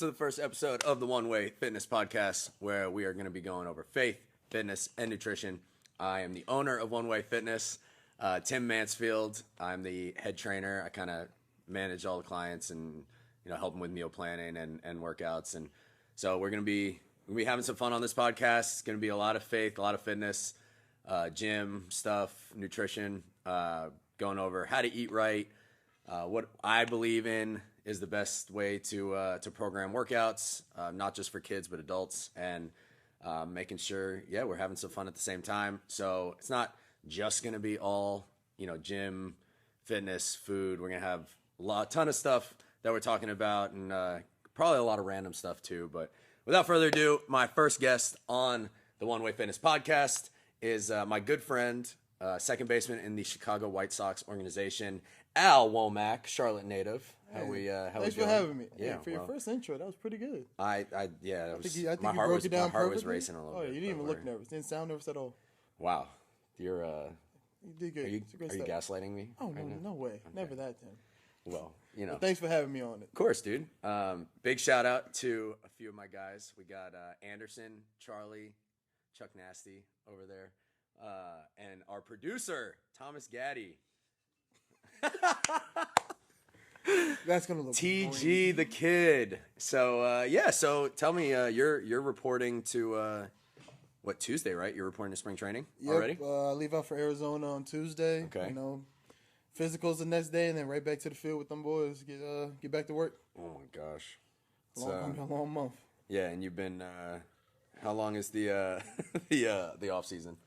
to the first episode of the One Way Fitness Podcast, where we are going to be going over faith, fitness, and nutrition. I am the owner of One Way Fitness, Tim Mansfield. I'm the head trainer. I kind of manage all the clients and help them with meal planning and workouts. And so we're going to be having some fun on this podcast. It's going to be a lot of faith, a lot of fitness, gym stuff, nutrition, going over how to eat right, what I believe in is the best way to program workouts, not just for kids but adults, and making sure we're having some fun at the same time. So it's not just going to be all gym, fitness, food. We're going to have a ton of stuff that we're talking about, and probably a lot of random stuff too. But without further ado, my first guest on the One Way Fitness Podcast is my good friend, second baseman in the Chicago White Sox organization, Al Womack, Charlotte native. Thanks for having me. Yeah, for your first intro, that was pretty good. I think my heart was racing a little bit. Oh, you didn't even look nervous. Didn't sound nervous at all. Wow, you did good. Are you gaslighting me? Oh no way, okay. Never that, Tim. Well, But thanks for having me on it. Of course, dude. Big shout out to a few of my guys. We got Anderson, Charlie, Chuck Nasty over there, and our producer Thomas Gaddy. That's gonna look TG boring. the kid. So so tell me, you're reporting to Tuesday, right? You're reporting to spring training already? I leave out for Arizona on Tuesday. Okay. Physicals the next day, and then right back to the field with them boys. Get back to work. Oh my gosh, Long month. Yeah, and you've been. How long is the the off season?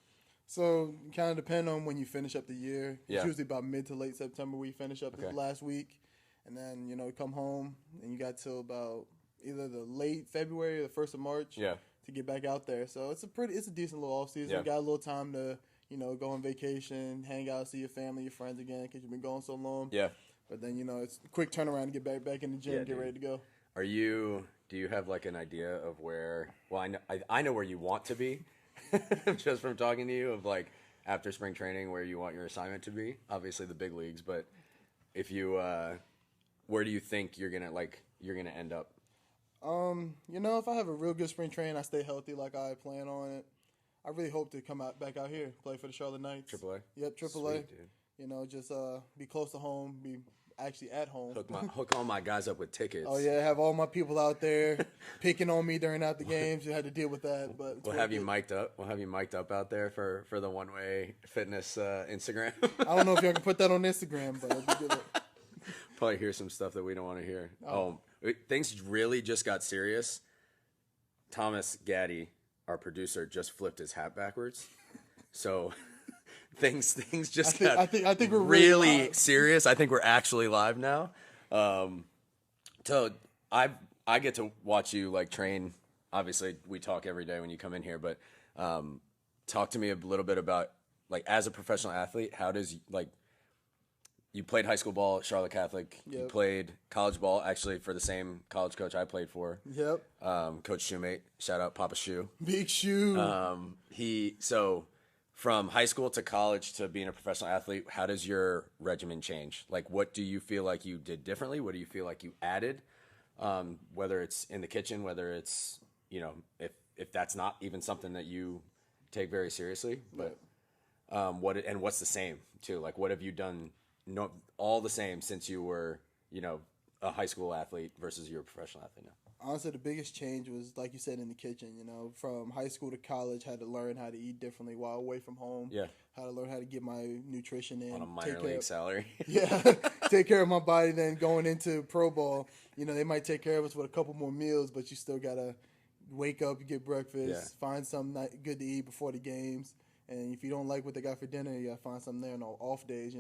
So kind of depend on when you finish up the year. Yeah. It's usually about mid to late September we finish up the last week. And then, you come home and you got till about either the late February or the 1st of March to get back out there. So it's a decent little off season. Yeah. You got a little time to, go on vacation, hang out, see your family, your friends again because you've been going so long. Yeah. But then, it's a quick turnaround to get back in the gym, get ready to go. Do you have like an idea of where, well, I know where you want to be just from talking to you of like after spring training where you want your assignment to be, obviously the big leagues, but if you, where do you think you're gonna end up? If I have a real good spring training, I stay healthy like I plan on it. I really hope to come back out here, play for the Charlotte Knights. AAA? Yep, AAA. Sweet, dude. Just be close to home, be actually at home. Hook all my guys up with tickets. Oh yeah, have all my people out there picking on me during the games. You had to deal with that, but we'll have you mic'd up. We'll have you mic'd up out there for the One Way Fitness Instagram. I don't know if y'all can put that on Instagram, but it'd be good. Probably hear some stuff that we don't want to hear. Things really just got serious. Thomas Gaddy, our producer, just flipped his hat backwards. So things just got I think we're really serious. I think we're actually live now. So I get to watch you like train. Obviously, we talk every day when you come in here, but talk to me a little bit about like as a professional athlete, how does you played high school ball at Charlotte Catholic. Yep. You played college ball, actually, for the same college coach I played for. Yep. Coach Shoemate. Shout out Papa Shoe. Big Shoe. So from high school to college to being a professional athlete, how does your regimen change? Like, what do you feel like you did differently? What do you feel like you added? Whether it's in the kitchen, whether it's, if that's not even something that you take very seriously. But what's the same, too? Like, what have you done? No, all the same since you were, a high school athlete versus you're a professional athlete now. Honestly, the biggest change was, like you said, in the kitchen. From high school to college, had to learn how to eat differently while away from home. Yeah. How to learn how to get my nutrition in. On a minor league salary. Yeah, take care of my body. Then going into pro ball, they might take care of us with a couple more meals, but you still gotta wake up, get breakfast, find something good to eat before the games. And if you don't like what they got for dinner, you got to find something there on off days,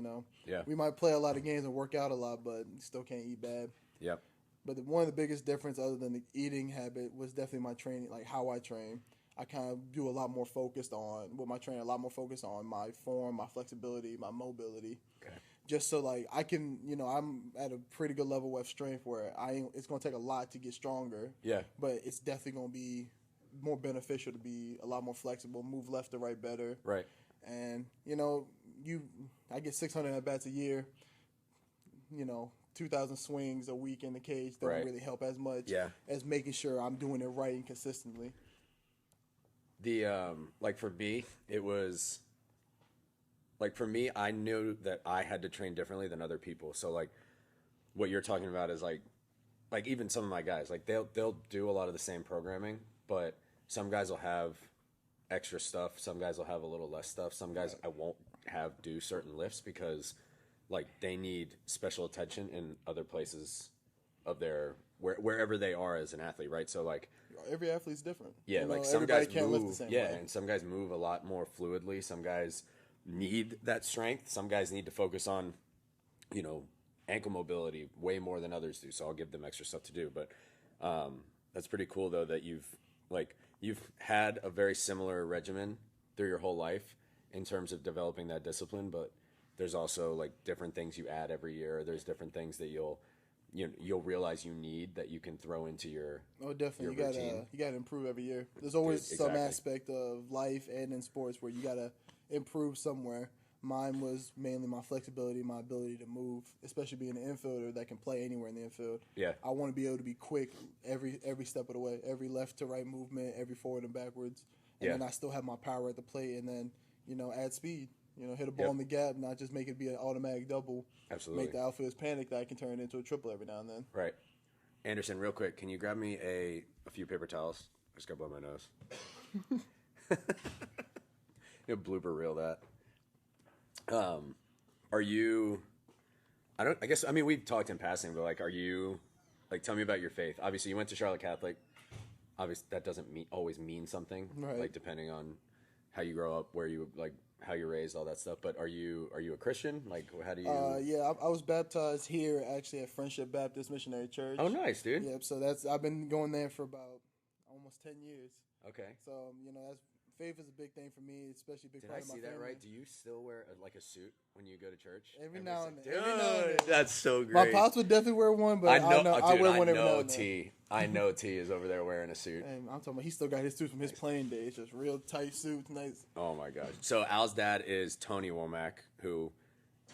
Yeah. We might play a lot of games and work out a lot, but you still can't eat bad. Yep. But one of the biggest difference other than the eating habit was definitely my training, like how I train. I kind of do a lot more focused on, with my training, a lot more focused on my form, my flexibility, my mobility. Okay. Just so, like, I can, I'm at a pretty good level of strength where it's going to take a lot to get stronger. Yeah. But it's definitely going to be more beneficial to be a lot more flexible, move left to right better. Right. And, I get 600 at-bats a year. 2,000 swings a week in the cage don't Right. really help as much Yeah. as making sure I'm doing it right and consistently. The like for me, it was like for me, I knew that I had to train differently than other people. So like what you're talking about is like even some of my guys, like they'll do a lot of the same programming, but some guys will have extra stuff, some guys will have a little less stuff, some guys I won't have do certain lifts because like they need special attention in other places of their wherever they are as an athlete, right? So like Every athlete's different. yeah, You know, like some everybody guys can't move, lift the same yeah, way. and some guys move a lot more fluidly. Some guys need that strength. Some guys need to focus on, you know, ankle mobility way more than others do. So I'll give them extra stuff to do. But that's pretty cool though that you've had a very similar regimen through your whole life in terms of developing that discipline. But there's also like different things you add every year. There's different things that you'll realize you need that you can throw into your Definitely. your routine. You gotta improve every year. There's always Dude, some exactly. aspect of life and in sports where you gotta improve somewhere. Mine was mainly my flexibility, my ability to move, especially being an infielder that can play anywhere in the infield. Yeah. I want to be able to be quick every step of the way, every left to right movement, every forward and backwards, and Yeah. then I still have my power at the plate, and then add speed. Hit a ball Yep. in the gap, not just make it be an automatic double. Absolutely. Make the outfielders panic that I can turn it into a triple every now and then. Right. Anderson, real quick, can you grab me a few paper towels? I just got to blow my nose. You blooper reel that. Are you? I mean, we've talked in passing, but like, are you? Like, tell me about your faith. Obviously, you went to Charlotte Catholic. Obviously, that doesn't always mean something. Right. Like, depending on how you grow up, where you like, how you're raised, all that stuff. But are you a Christian? Like, how do you? Yeah, I was baptized here actually at Friendship Baptist Missionary Church. Oh, nice, dude. Yep. So I've been going there for about almost 10 years. Okay. So that's faith is a big thing for me, especially a big Did part I of my see that family. right? Do you still wear a suit when you go to church? Every now and then. Dude, Every now and then. that's so great. My pops would definitely wear one, but I wear one every now and then. T. I know T is over there wearing a suit. And I'm talking about he still got his suits from his playing days, just real tight suits, nice. Oh my gosh. So Al's dad is Tony Womack, who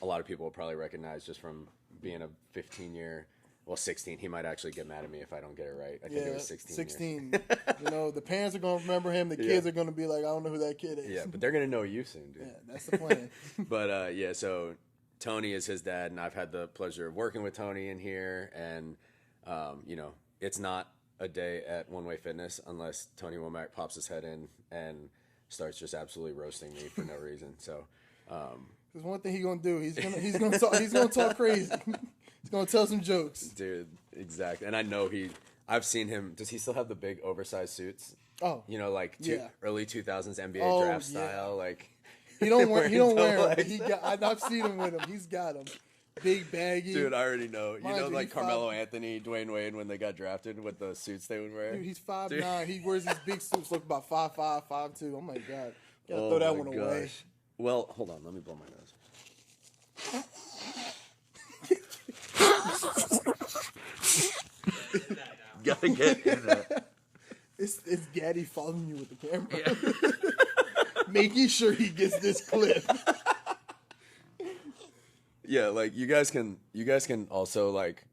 a lot of people will probably recognize just from being a 15-year. Well, 16. He might actually get mad at me if I don't get it right. I think it was 16. 16. The parents are going to remember him. The kids are going to be like, I don't know who that kid is. Yeah, but they're going to know you soon, dude. Yeah, that's the plan. But, so Tony is his dad, and I've had the pleasure of working with Tony in here. And, it's not a day at One Way Fitness unless Tony Womack pops his head in and starts just absolutely roasting me for no reason. So, There's one thing he's going to do. He's gonna talk crazy. He's going to tell some jokes. dude, exactly. And I know I've seen him. Does he still have the big oversized suits? Oh. Early 2000s NBA draft yeah. style. Like, He don't wear like them. I've seen him with him. He's got them. Big baggy. dude, I already know. Mind you, Like he's Carmelo Anthony, Dwayne Wade when they got drafted with the suits they would wear. Dude, he's 5'9". He wears these big suits, look about 5'5", 5'2". Oh my god, gotta throw that one away. Well, hold on, let me blow my nose. Gotta get in that. It's Gaddy following you with the camera, making sure he gets this clip. Yeah, like you guys can also like,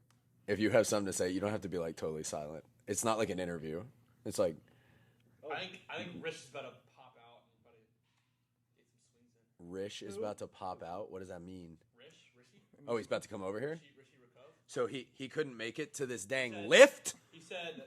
if you have something to say, you don't have to be like totally silent. It's not like an interview. It's like I think Rich is about to pop out and about to get some swings in. Rish is about to pop out. What does that mean? Richie? Oh, he's about to come over here. Richie Rico? So he couldn't make it to this dang said- lift, He said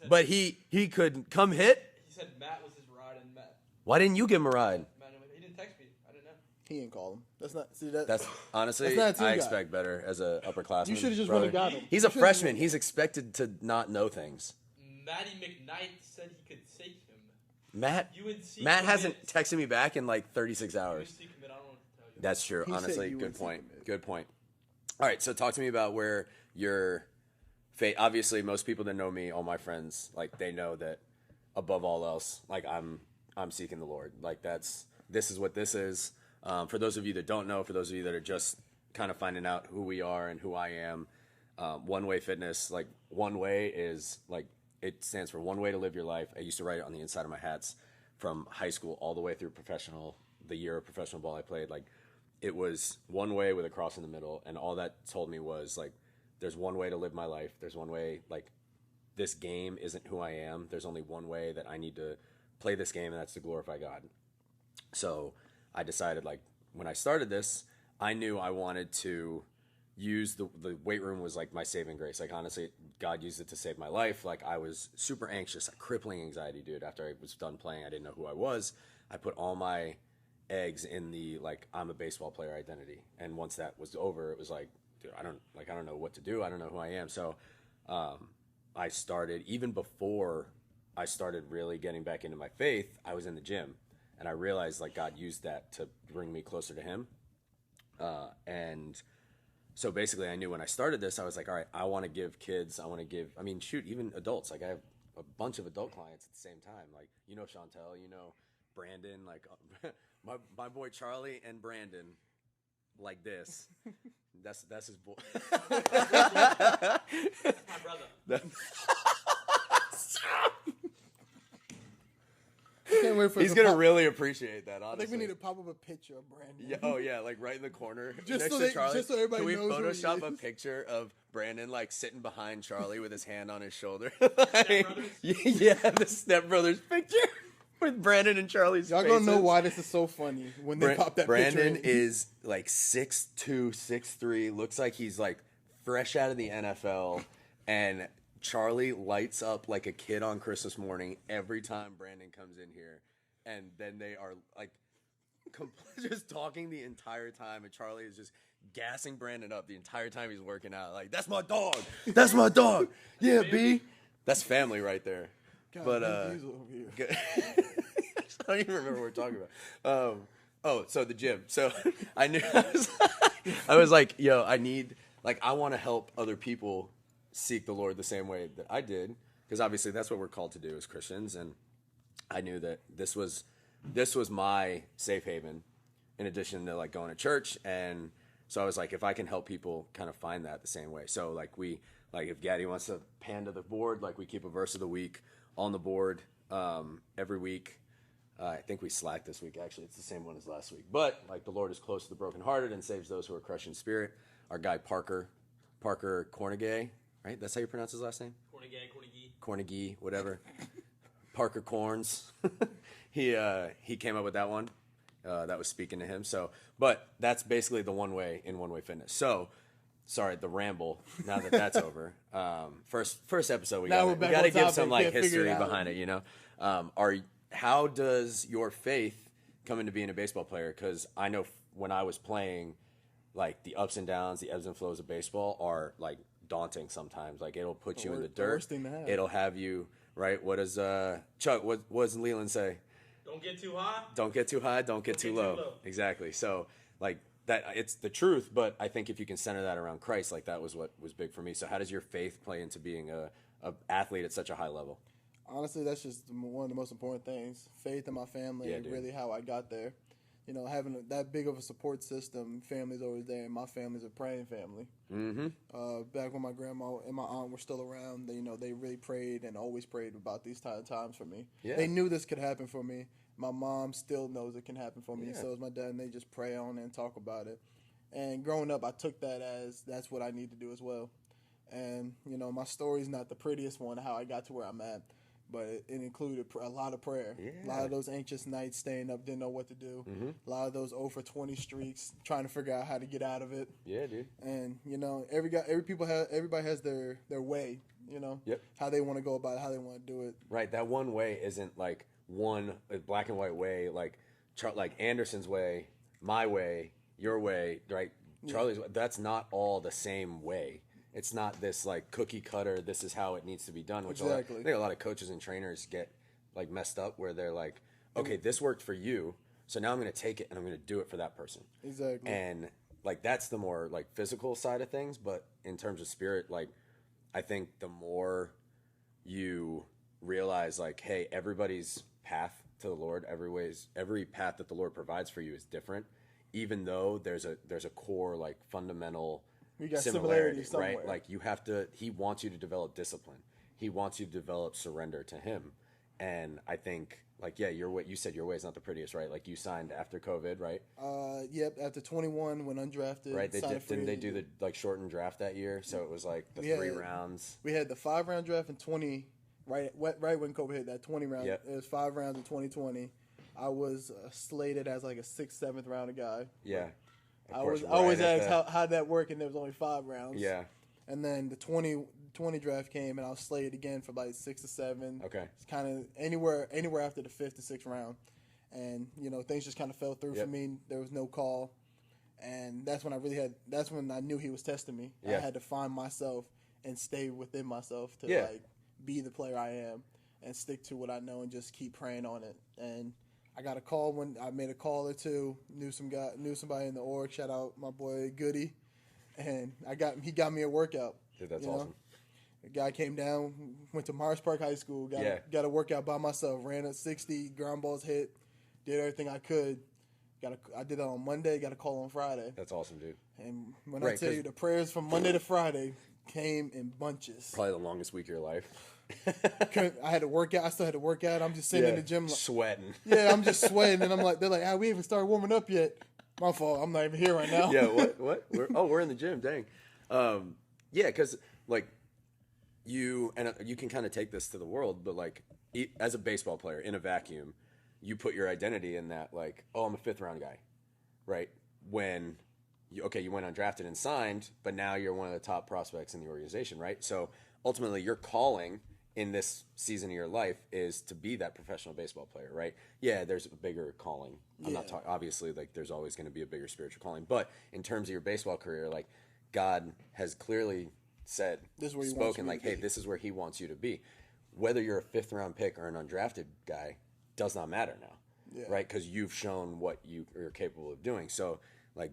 but he could come hit. he said Matt was his ride and Matt Why didn't you give him a ride? he didn't text me. I didn't know. He ain't call him. That's not. See that. That's honestly, That's not a team I guy. expect better as a upperclassman. You should have just brother. went and got him. He's You a should've freshman. He's expected to not know things. Matty McKnight said he could take him. Matt UNC hasn't commit. texted me back in like 36 hours. UNC commit, I don't know what to tell you. That's true. He said Honestly, UNC good point. commit. Good point. All right, so talk to me about where your faith. Obviously, most people that know me, all my friends, like they know that above all else, like I'm seeking the Lord. Like this is what this is. For those of you that don't know, for those of you that are just kind of finding out who we are and who I am, One Way Fitness, like One Way is like it stands for one way to live your life. I used to write it on the inside of my hats from high school all the way through the year of professional ball I played. Like it was one way with a cross in the middle, and all that told me was like there's one way to live my life. There's one way, like, this game isn't who I am. There's only one way that I need to play this game, and that's to glorify God. So I decided, like, when I started this, I knew I wanted to use the weight room was like my saving grace. Like, honestly, God used it to save my life. Like, I was super anxious, like crippling anxiety, dude. After I was done playing, I didn't know who I was. I put all my eggs in the, like, I'm a baseball player identity. And once that was over, it was like, dude, I don't know what to do. I don't know who I am. So I started, even before I started really getting back into my faith, I was in the gym. And I realized, like, God used that to bring me closer to him. And so basically I knew when I started this, I was like, all right, I want to give kids, even adults. Like, I have a bunch of adult clients at the same time. Like, you know, Chantel, you know, Brandon, like my boy Charlie and Brandon, like this. That's his boy. My brother. Can't wait for He's gonna really appreciate that. Honestly, I think we need to pop up a picture of Brandon. Yeah, oh yeah, like right in the corner Just next so to Charlie. just so everybody Can we knows who he Photoshop a is? picture of Brandon, like, sitting behind Charlie with his hand on his shoulder? Stepbrothers? Yeah, the stepbrothers picture with Brandon and Charlie's Y'all faces. gonna know why this is so funny when they pop that Brandon picture in. is like 6'2", 6'3", looks like he's like fresh out of the NFL, and Charlie lights up like a kid on Christmas morning every time Brandon comes in here. And then they are like just talking the entire time, and Charlie is just gassing Brandon up the entire time he's working out. Like, that's my dog. That's my dog. Yeah, B. That's family right there. God, But Vin Diesel over here. I don't even remember what we're talking about. So the gym. So I knew I was like, yo, I want to help other people seek the Lord the same way that I did, because obviously that's what we're called to do as Christians. And I knew that this was my safe haven, in addition to, like, going to church. And so I was like, if I can help people kind of find that the same way. So, like, if Gaddy wants to pan to the board, like, we keep a verse of the week on the board every week. I think we slacked this week. Actually, it's the same one as last week. But, like, the Lord is close to the brokenhearted and saves those who are crushed in spirit. Our guy Parker Cornegay, right? That's how you pronounce his last name? Cornegay, whatever. Parker Corns. He came up with that one. That was speaking to him. So, but that's basically the one way Fitness. So, sorry, the ramble. Now that that's over, first episode we got to give some, like, history behind it. You know, how does your faith come into being a baseball player? Because I know when I was playing, like, the ups and downs, the ebbs and flows of baseball are, like, daunting sometimes. Like, it'll put you in the dirt. Worst thing to have. It'll have you. Right? What does Chuck? What does Leland say? Don't get too high. Don't get too high. Don't get too low. Exactly. So, like, that, it's the truth. But I think if you can center that around Christ, like, that was what was big for me. So how does your faith play into being a athlete at such a high level? Honestly, that's just one of the most important things. Faith in my family, and really how I got there. You know, having that big of a support system, family's always there, and my family's a praying family. Mm-hmm. Back when my grandma and my aunt were still around, they really prayed and always prayed about these times for me. Yeah. They knew this could happen for me. My mom still knows it can happen for me. Yeah. So is my dad, and they just pray on it and talk about it. And growing up, I took that as that's what I need to do as well. And, you know, my story's not the prettiest one, how I got to where I'm at. But it included a lot of prayer. Yeah. A lot of those anxious nights staying up, didn't know what to do. Mm-hmm. A lot of those 0 for 20 streaks, trying to figure out how to get out of it. Yeah, dude. And, you know, everybody has their way, you know, how they want to go about it, how they want to do it. Right. That one way isn't like one black and white way, like Anderson's way, my way, your way, right? Charlie's way. That's not all the same way. It's not this, like, cookie cutter, this is how it needs to be done, which I think a lot of coaches and trainers get, like, messed up, where they're like, okay, this worked for you, so now I'm going to take it and I'm going to do it for that person. Exactly. And, like, that's the more, like, physical side of things, but in terms of spirit, like, I think the more you realize, like, hey, everybody's path to the Lord, every path that the Lord provides for you is different, even though there's a core, like, fundamental we got similarity, right? Like, he wants you to develop discipline. He wants you to develop surrender to him. And I think Like, yeah, you said your way is not the prettiest, right? Like, you signed after COVID, right? Yep. After 21, went undrafted. Right. Didn't they do agent. the like shortened draft that year? So it was like the We 3 had- rounds. We had the 5-round draft in 20. Right when COVID hit that 20 round. Yep. It was 5 rounds in 2020. I was slated as like a 6th, 7th round guy. Yeah. I always asked how'd that work, and there was only 5 rounds. Yeah. And then the 20 draft came, and I was slated again for like 6 or 7. Okay. It's kind of anywhere after the 5th or 6th round, and things just kind of fell through for me. There was no call, and that's when I knew he was testing me. Yeah. I had to find myself and stay within myself to like be the player I am and stick to what I know and just keep praying on it. And I got a call when I made a call or two. Knew somebody in the org. Shout out my boy Goody, and he got me a workout. Dude, that's awesome. The guy came down, went to Myers Park High School, got a workout by myself, ran at 60, ground balls hit, did everything I could. I did that on Monday, got a call on Friday. That's awesome, dude. And when I tell you, the prayers from Monday to Friday came in bunches. Probably the longest week of your life. I had to work out. I still had to work out. I'm just sitting in the gym. Sweating. Yeah, I'm just sweating. And they're like, we haven't started warming up yet. My fault. I'm not even here right now. Yeah, what? We're in the gym, dang. Yeah, because, like, you can kind of take this to the world, but, like, as a baseball player, in a vacuum, you put your identity in that, like, I'm a 5th round guy, right? When you went undrafted and signed, but now you're one of the top prospects in the organization, right? So ultimately your calling in this season of your life is to be that professional baseball player, right? Yeah, there's a bigger calling. I'm not talking, obviously, like, there's always going to be a bigger spiritual calling, but in terms of your baseball career, like, God has clearly said, spoken, like, hey, this is where he wants you to be. Whether you're a 5th round pick or an undrafted guy does not matter now, right? Because you've shown what you are capable of doing. So, like,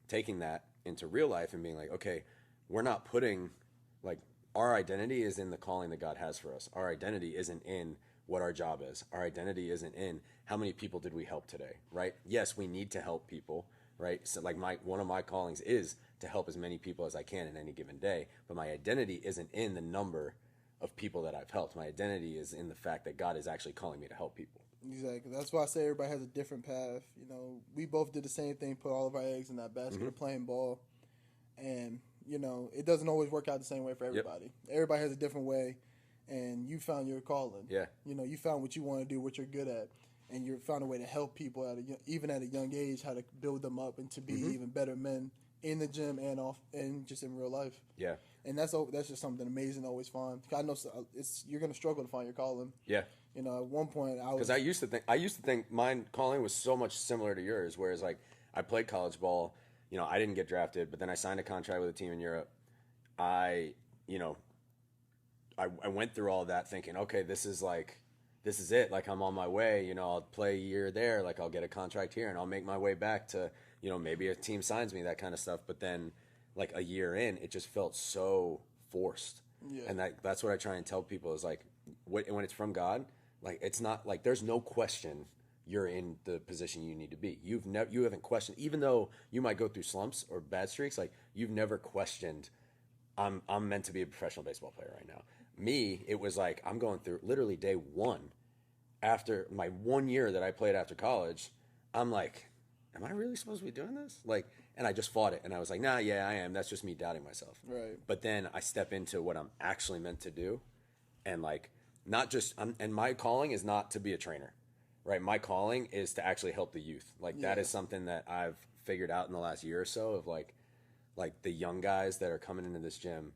taking that into real life and being like, okay, we're not putting, like, our identity is in the calling that God has for us. Our identity isn't in what our job is. Our identity isn't in how many people did we help today, right? Yes, we need to help people, right? So, like, one of my callings is to help as many people as I can in any given day, but my identity isn't in the number of people that I've helped. My identity is in the fact that God is actually calling me to help people. Exactly. That's why I say everybody has a different path. We both did the same thing, put all of our eggs in that basket of playing ball. And, it doesn't always work out the same way for everybody. Everybody has a different way, and you found your calling. Yeah. You found what you want to do, what you're good at, and you found a way to help people even at a young age, how to build them up and to be even better men in the gym and off and just in real life. Yeah. And that's just something amazing to always find. I know you're going to struggle to find your calling. Yeah. At one point because I used to think my calling was so much similar to yours, whereas, like, I played college ball, I didn't get drafted, but then I signed a contract with a team in Europe. I went through all of that thinking, okay, this is it. Like, I'm on my way, I'll play a year there. Like, I'll get a contract here and I'll make my way back to, maybe a team signs me, that kind of stuff. But then, like, a year in, it just felt so forced. Yeah. And that's what I try and tell people is, like, when it's from God, like, it's not like there's no question you're in the position you need to be. You haven't questioned, even though you might go through slumps or bad streaks, like, you've never questioned, I'm meant to be a professional baseball player right now. Me, it was like, I'm going through literally day one after my 1 year that I played after college. I'm like, am I really supposed to be doing this? Like, and I just fought it. And I was like, nah, yeah, I am. That's just me doubting myself. Right. But then I step into what I'm actually meant to do. And, like, not just, and my calling is not to be a trainer, right? My calling is to actually help the youth. Like, that is something that I've figured out in the last year or so of, like the young guys that are coming into this gym,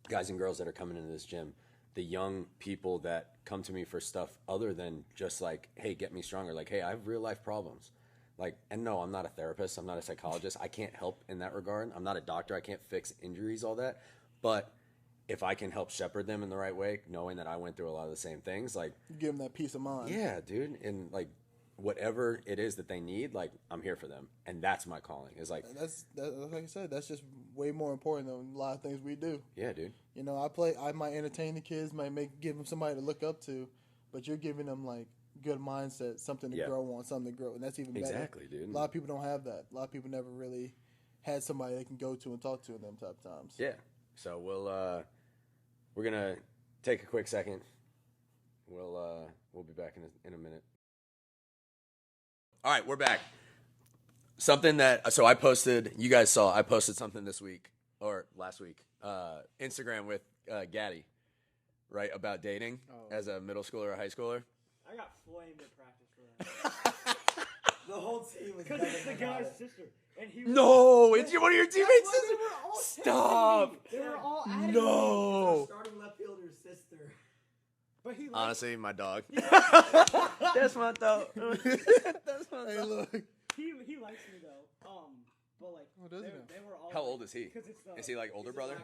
guys and girls that are coming into this gym, the young people that come to me for stuff other than just, like, hey, get me stronger. Like, hey, I have real life problems. Like, and no, I'm not a therapist. I'm not a psychologist. I can't help in that regard. I'm not a doctor. I can't fix injuries, all that. But if I can help shepherd them in the right way, knowing that I went through a lot of the same things, like, give them that peace of mind. Yeah, dude. And, like, whatever it is that they need, like, I'm here for them. And that's my calling. Is like, that's like I said, that's just way more important than a lot of things we do. Yeah, dude. I might entertain the kids, might give them somebody to look up to, but you're giving them, like, good mindset, something to grow on, something to grow, and that's even better. Exactly, dude. A lot of people don't have that. A lot of people never really had somebody they can go to and talk to in them type of times. Yeah. So we're gonna take a quick second. We'll be back in a minute. All right, we're back. Something that I posted. You guys saw. I posted something this week or last week. Instagram with Gaddy, right, about dating as a middle schooler or high schooler. I got flamed at practice for that. The whole team was Because it's the guy's sister. And he was No, it's one of your teammates' They sister. were all Stop. They were all at it. No. Starting left fielder's sister. But he Honestly, my dog. That's my dog. That's my Hey, dog. look. he likes me though. But like Oh, does he now? they were all. How old is he? Because it's the, Is he like older brother?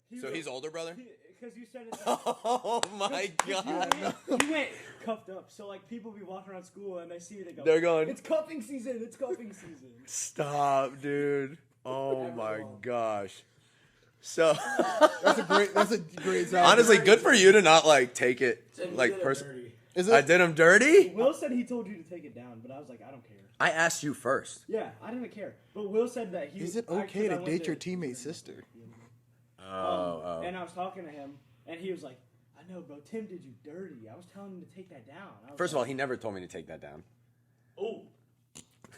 he So was- he's older brother? Because you said it's. Oh my god. You went cuffed up, so like people be walking around school and they see you, they go. They're going, It's cuffing season. It's cuffing season. stop, dude. Oh my gosh. So That's a great job. honestly, good for you to not like take it like Dirty. Is it? I did him dirty. Will said he told you to take it down, but I was like, I don't care. I asked you first. Yeah, I didn't care. But Will said that he. Is it I okay to went date your teammate's sister? And I was talking to him, and he was like, I know, bro, Tim did you dirty. I was telling him to take that down. I was First of all, like, he never told me to take that down. Oh,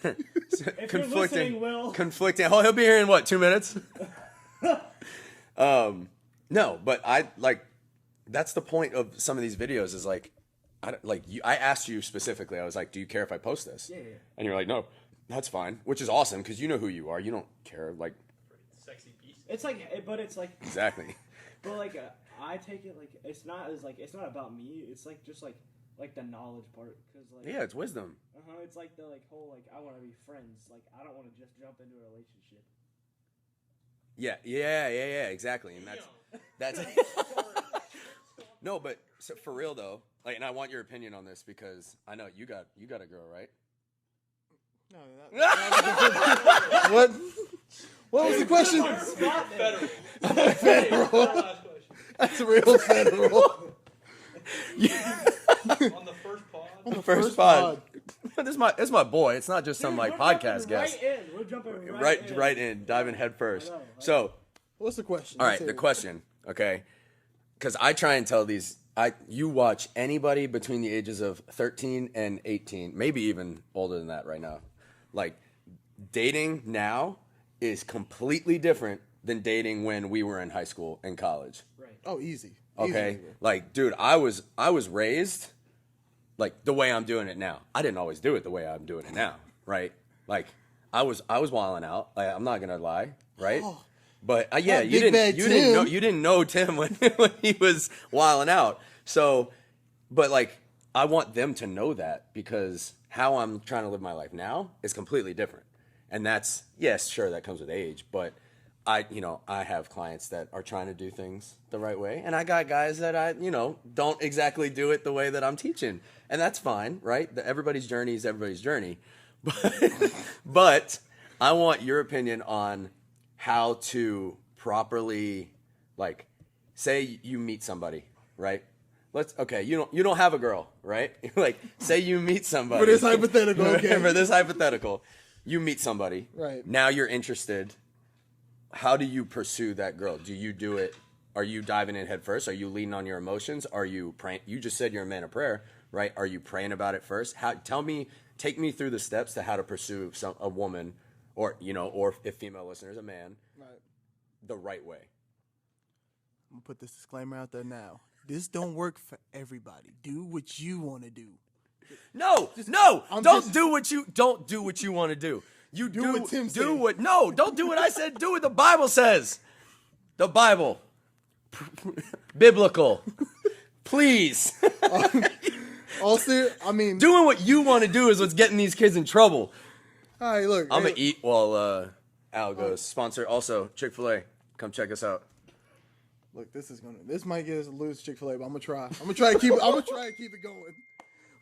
if you're listening, Will. Conflicting. Oh, he'll be here in what, 2 minutes? No, but I like. That's the point of some of these videos. Is like, I asked you specifically. I was like, "Do you care if I post this?" Yeah. And you're like, "No, that's fine," which is awesome because you know who you are. You don't care. Like, sexy beast. It's like, but it's like, exactly. but like, I take it like it's not about me. It's like just like the knowledge part, because like Yeah, it's wisdom. it's like the whole like I want to be friends. Like I don't want to just jump into a relationship. Yeah, exactly. And that's no, but so for real though, like, and I want your opinion on this because I know you got a girl, right? No, what? What was the question? Federal. Federal. That's real federal. On the first pod. On the First pod. This is my boy. It's not just some like podcast guest. We're jumping Right in, diving head first. I know. So, What's the question? all right, Let's hear the it. question, okay? Because I try and tell these. You watch anybody between the ages of 13 and 18, maybe even older than that right now. Like, dating now is completely different than dating when we were in high school and college. Right. Oh, easy. Okay, Easy. like, dude, I was raised like the way I'm doing it now. I didn't always do it the way I'm doing it now, right? Like, I was wilding out. Like, I'm not gonna lie, right? Oh. But yeah, Not Big Bad you didn't Tim. know Tim when he was wilding out. So, but like, I want them to know that because how I'm trying to live my life now is completely different, and that's yes, sure, that comes with age, but. I have clients that are trying to do things the right way, and I got guys that don't exactly do it the way that I'm teaching, and that's fine, right? Everybody's journey is everybody's journey, but I want your opinion on how to properly, like, say you meet somebody, right? You don't have a girl, right? Like, say you meet somebody. For this hypothetical, okay. For this hypothetical, you meet somebody. Right. Now you're interested. How do you pursue that girl? Do you do it? Are you diving in head first? Are you leaning on your emotions? Are you praying? You just said you're a man of prayer, right? Are you praying about it first? Take me through the steps to how to pursue a woman, or if female listeners, a man, Right. the right way. I'm gonna put this disclaimer out there now. This don't work for everybody. Do what you want to do. No, I'm don't just- do what you want to do. You do what Tim do said. what no, don't do what I said. Do what the Bible says. The Bible, biblical. Please, Also, I mean, doing what you want to do is what's getting these kids in trouble. all right, look. I'm hey, gonna eat while Al goes. Sponsor also Chick-fil-A. Come check us out. Look, this might get us a lose Chick-fil-A, but I'm gonna try. I'm gonna try to keep it going.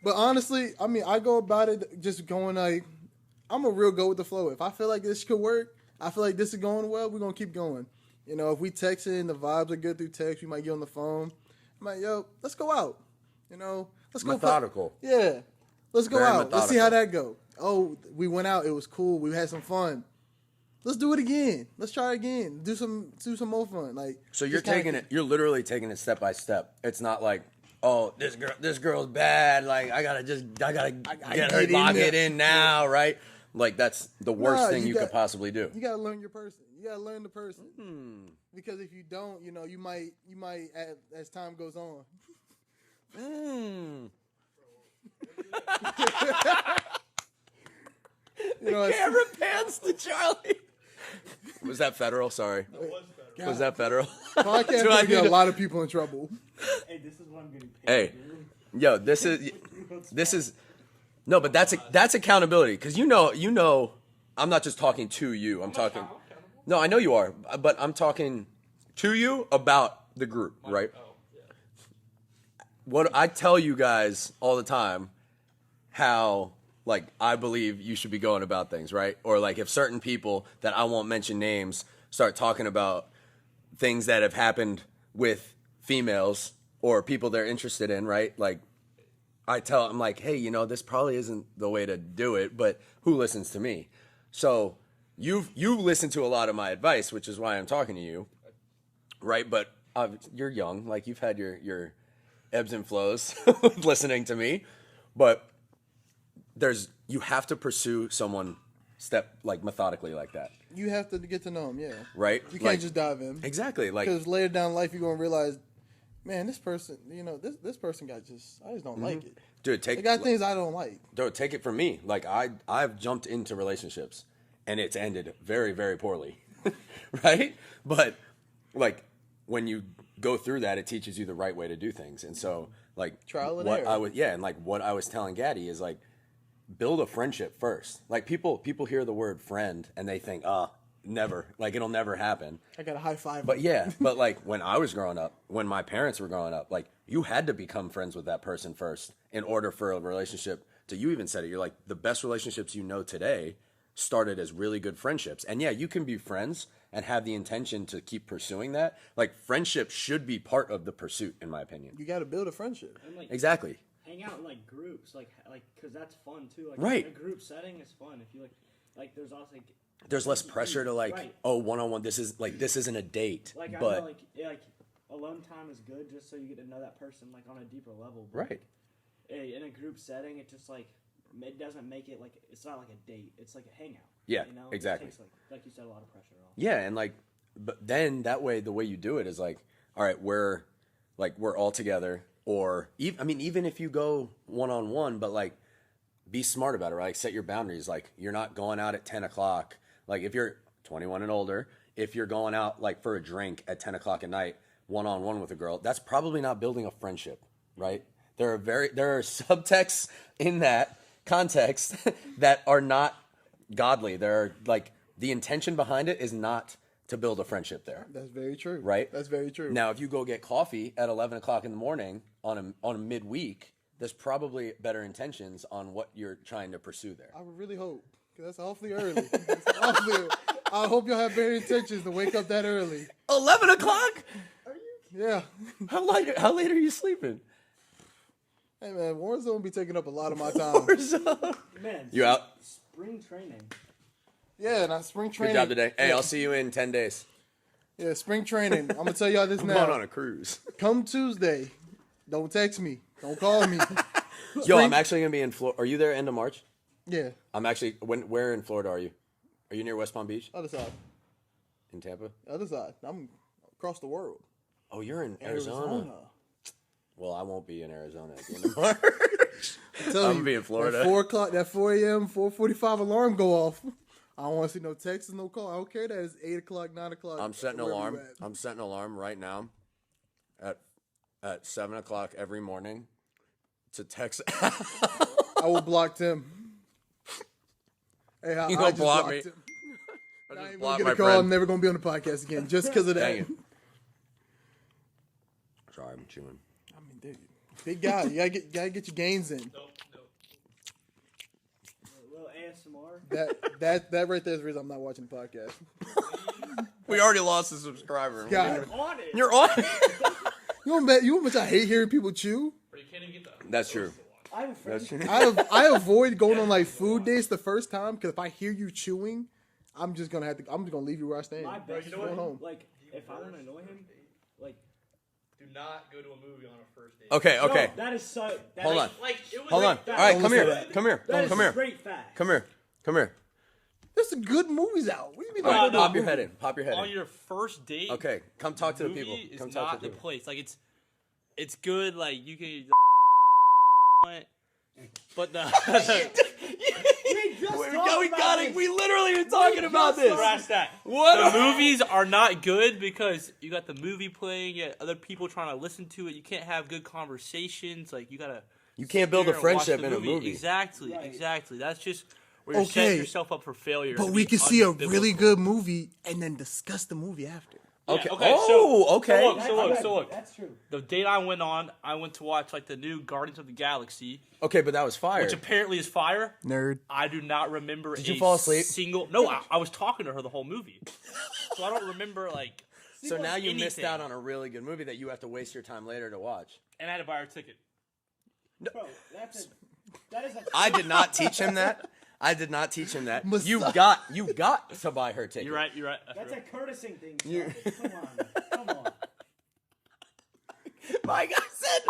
But honestly, I mean, I go about it just going like, I'm a real go with the flow. If I feel like this could work, I feel like this is going well, we're gonna keep going. If we text and the vibes are good through text, we might get on the phone. I'm like, yo, let's go out. Let's go. Methodical. Yeah. Let's go Very out. Let's see how methodical. that go. Oh, we went out. It was cool. We had some fun. Let's do it again. Let's try it again. Do some more fun. Like, So you're just kinda- you're literally taking it step by step. It's not like, oh, this girl's bad. Like I gotta get her, get in lock there. it in now, right? Like that's the worst thing you could possibly do. You gotta learn your person. You gotta learn the person. Because if you don't, you might as time goes on. Camera pans to Charlie. Was that federal? Sorry. Was that federal? Podcast gonna get a lot of people in trouble. Hey, this is what I'm getting paid. Hey, yo, this is no, but that's accountability because you know, I'm not just talking to you. I'm talking. No, I know you are, but I'm talking to you about the group, right? What I tell you guys all the time, how like I believe you should be going about things, right? Or like if certain people that I won't mention names start talking about things that have happened with females or people they're interested in, right? Like I'm like, hey, this probably isn't the way to do it, but who listens to me? So you listened to a lot of my advice, which is why I'm talking to you, right? But you're young, like you've had your ebbs and flows with listening to me, but you have to pursue someone methodically like that. You have to get to know them, yeah. Right? You can't just dive in. Exactly. Like because later down in life you're gonna realize, man, this person, this person I just don't like it. Dude, they got things I don't like. Dude, take it from me. Like I've jumped into relationships and it's ended very, very poorly. Right? But like when you go through that, it teaches you the right way to do things. And so like trial and error. And like what I was telling Gaddy is like build a friendship first. Like people hear the word friend and they think, never. Like it'll never happen. I got a high five. But yeah, but like when I was growing up, when my parents were growing up, like you had to become friends with that person first in order for a relationship to, you even said it, you're like the best relationships you know today started as really good friendships. And yeah, you can be friends and have the intention to keep pursuing that. Like friendship should be part of the pursuit, in my opinion. You got to build a friendship. And, like, exactly. Hang out in like groups, like because that's fun too. Like right. A group setting is fun. If you like there's also there's less pressure to like right. one-on-one. This isn't a date. Like but I know, like alone time is good just so you get to know that person like on a deeper level. But, right. In a group setting, it just like it doesn't make it like it's not like a date. It's like a hangout. Yeah, exactly. It takes, like you said, a lot of pressure off. Yeah, and like, but then that way, the way you do it is like, all right, we're all together, or even if you go one-on-one, but like, be smart about it, right? Like, set your boundaries. Like, you're not going out at 10 o'clock. Like, if you're 21 and older, if you're going out like for a drink at 10 o'clock at night, one-on-one with a girl, that's probably not building a friendship, right? There are subtexts in that context that are not godly. There are like the intention behind it is not to build a friendship there. That's very true. Right? That's very true. Now, if you go get coffee at 11 o'clock in the morning on a midweek, there's probably better intentions on what you're trying to pursue there. I would really hope, because that's awfully early. I hope y'all have better intentions to wake up that early. 11 o'clock? Yeah. How late are you sleeping? Hey, man, Warzone be taking up a lot of my time. Warzone. Man, You out? Spring training. Yeah, not spring Good training. job today. Hey, I'll see you in 10 days. Yeah, spring training. I'm going to tell y'all this I'm now. going on a cruise. Come Tuesday, don't text me. Don't call me. Yo, I'm actually going to be in Florida. Are you there end of March? Yeah, I'm actually, where in Florida are you? Are you near West Palm Beach? other side. In Tampa? Other side. I'm across the world. Oh, you're in Arizona. Well, I won't be in Arizona at the end of March. I'm going to be in Florida. That 4 o'clock, that 4 a.m., 4:45 alarm go off. I don't want to see no texts and no call. I don't care that it's 8 o'clock, 9 o'clock. I'm setting an wherever alarm. you at. I'm setting an alarm right now at 7 o'clock every morning to text. I will block Tim. Hey, I You gonna just block blocked me? Him. I I just ain't blocked gonna my get a call. friend. I'm never gonna be on the podcast again just because of that. Dang it. Sorry, I'm chewing. I mean, dude, big guy. You gotta get your gains in. Nope. A little ASMR. That right there is the reason I'm not watching the podcast. We already lost a subscriber. God, On it. You're on. you want to bet I hate hearing people chew. Or you can't even get that. That's true. I have a friend. That's true. I avoid going on like food dates the first time because if I hear you chewing, I'm just gonna leave you where I stand. My best you know Going what? home. Like, if I want to annoy him, like, Do not go to a movie on a first date. Okay. No, that is so. That Hold is, on. Like, it was Hold on. fact. All right, Don't come listen here. to that. Come here. That is Come here. straight fact. Come here. Come here. There's some good movies out. What do you mean? All right, don't go to a pop your movie? head in. Pop your head on in. your first date. Okay, come talk to the movie people. is Come talk not to the the people. place. Like it's good. Like you can. But the We literally are talking about this. scratch that. What? The movies are not good because you got the movie playing, you got other people trying to listen to it. You can't have good conversations. Like you gotta. You can't sit build there a and watch friendship the in a movie. Exactly. Right. Exactly. That's just where you're Okay, setting yourself up for failure. But to we be can see a unbiblical. really good movie and then discuss the movie after. Okay. Yeah, okay, Oh, so- okay. So look. That's true. The date I went on, I went to watch like the new Guardians of the Galaxy, Okay, but that was fire. which apparently is fire. Nerd. I do not remember. Did you fall asleep? No, I was talking to her the whole movie, so I don't remember like. So now you missed anything. out on a really good movie that you have to waste your time later to watch. And I had to buy her a ticket. Bro, that is a. I did not teach him that. I did not teach him that. You Messiah. got to buy her ticket. You're right. That's a courtesy thing. You- Son. Come on. My God said.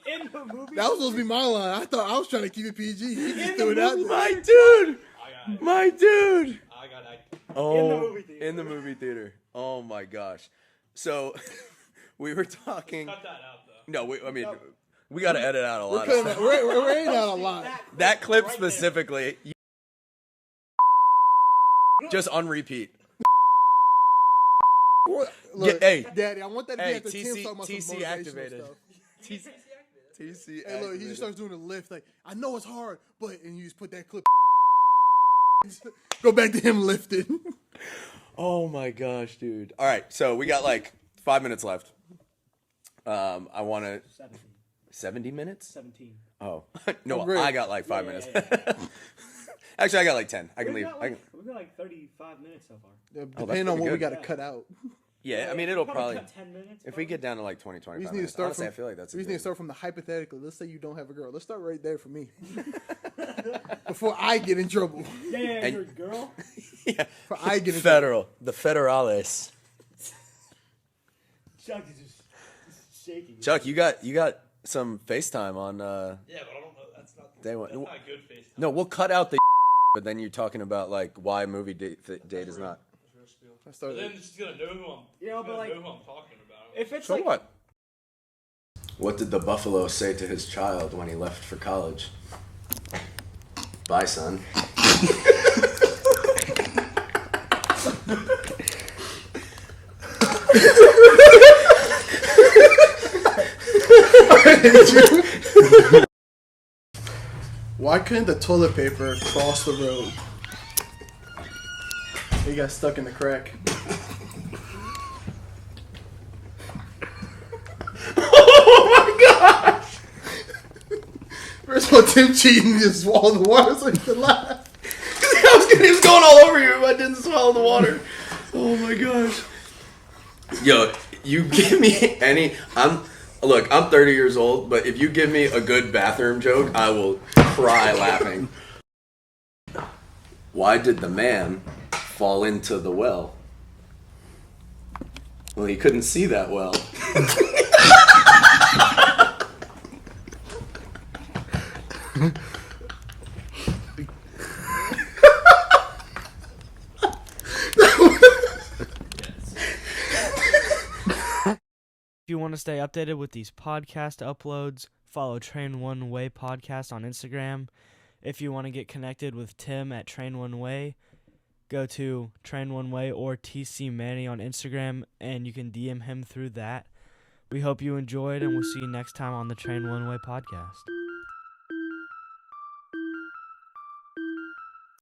In the movie. That was supposed to be my line. I thought I was trying to keep it PG. He just In threw the it out movie. there. My dude. I got it. My dude. I got it. Oh, movie theater. in the movie theater. Oh my gosh. So we were talking. Cut that out though. No, we got to edit out a lot of We're, stuff. we're editing out a lot. That clip Right there. specifically. Just on repeat. Look, hey. Daddy, I want that to be Hey, at the Tim TC talking about some TC motivational activated. stuff. TC. Hey, look, he just starts doing the lift. Like, I know it's hard, but and you just put that clip. Go back to him lifting. Oh my gosh, dude. All right, so we got like 5 minutes left. I want to 70 minutes? 17. Oh no, great. I got like 5 Yeah, minutes. yeah, Actually, I got like 10. I can We've leave. got like 35 minutes so far. Depending on what we pretty got good. to cut out. Yeah, I mean it'll We'll probably. cut 10 minutes. If we get down to like 20, 25 We just need to minutes, start honestly, from. I feel like that's. We just need to start from the hypothetical. Let's say you don't have a girl. Let's start right there for me. Before I get in trouble. Yeah, And- you're a girl. Yeah. Before I get in trouble. Federal, the federales. Chuck is just shaking. Chuck, you got some FaceTime on. Yeah, but I don't know. That's not. Day one. That's not good face. No, we'll cut out the. But then you're talking about like why movie date is not. I started. Then she's gonna know who I'm. Yeah, but like, know who I'm talking about. if it's So like, what? What did the buffalo say to his child when he left for college? Bye, son. Why couldn't the toilet paper cross the road? It got stuck in the crack. Oh my gosh! First of all, Tim cheating and just swallowed the water so he could laugh. He was going all over you if I didn't swallow the water. Oh my gosh. Yo, you give me any. I'm 30 years old, but if you give me a good bathroom joke, I will cry laughing. Why did the man fall into the well? Well, he couldn't see that well. If you want to stay updated with these podcast uploads, follow Train One Way Podcast on Instagram. If you want to get connected with Tim at Train One Way, go to Train One Way or TC Manny on Instagram, and you can DM him through that. We hope you enjoyed, and we'll see you next time on the Train One Way Podcast.